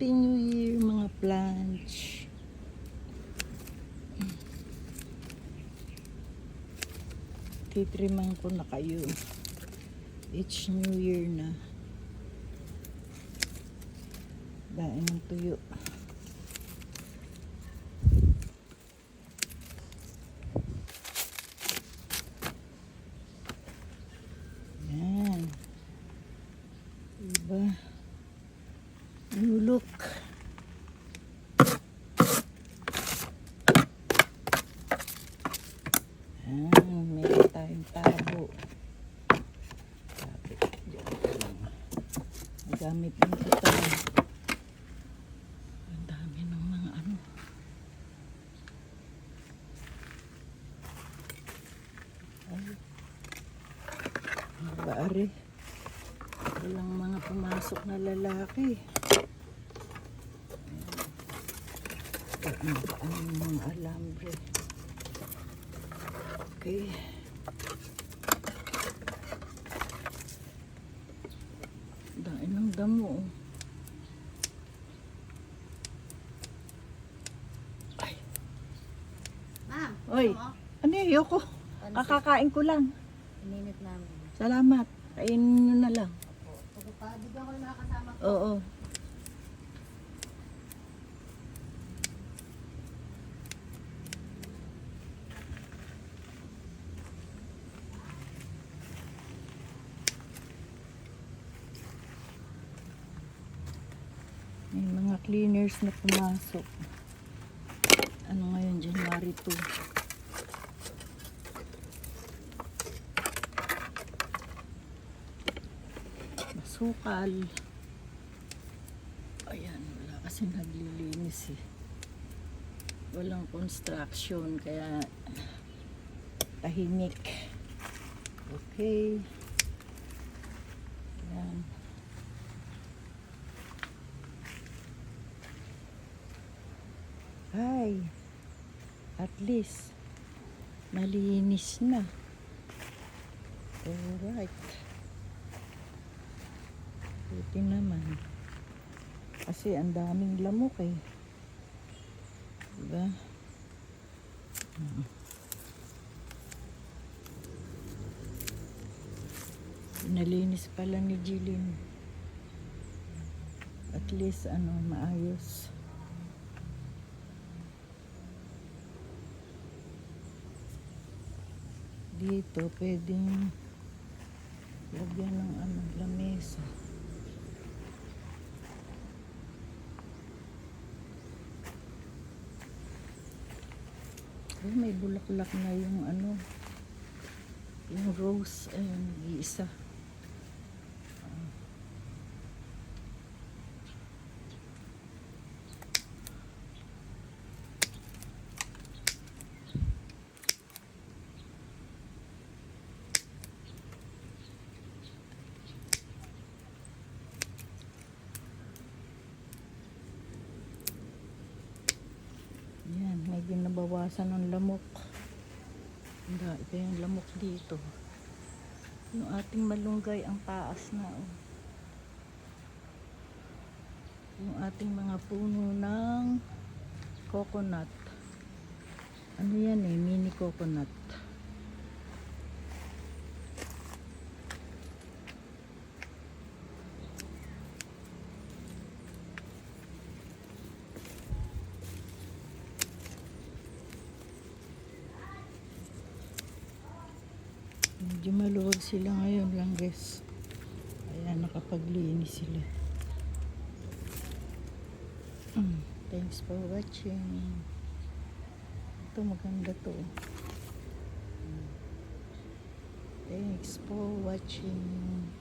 Happy New Year mga plants. Titriman ko na kayo. It's New Year na. Dahil ng tuyo. Yan. Diba? New look. Meron tayong tabo. Gamit ng ito. Ang dami ng mga ano. Ay. Baari. Walang mga pumasok na lalaki. Ang mga alambre. Okay. Dahil ng damo. Ay. Ma'am, Oy. Ano yun? Ayoko. Kakakain ko lang. ininit namin. Salamat. Kainin nyo na lang. Opo. Bigyan ko yung mga kasama ko. Oo. May mga cleaners na pumasok. Ano ngayon? January 2. Masukal. Ayan, wala kasi naglilinis eh. Walang construction, kaya tahimik. Okay. Ayan. Ay, at least malinis na. Alright. Buti naman. Kasi ang daming lamok eh. Diba? Nalinis pala ni Jilin. At least ano, maayos. Dito pwedeng lagyan ng ano, lamesa. Oh, may bulaklak na yung ano, yung rose, ayun, isa. Yan, medyo nabawasan ng lamok. Ito yung lamok dito. Yung ating malunggay ang taas na. Oh. Yung ating mga puno ng coconut. Ano yan eh, mini coconut. Medyo maluwag sila ngayon lang guys. Ayan, nakapaglinis sila. Thanks for watching. Ito maganda to. Thanks for watching.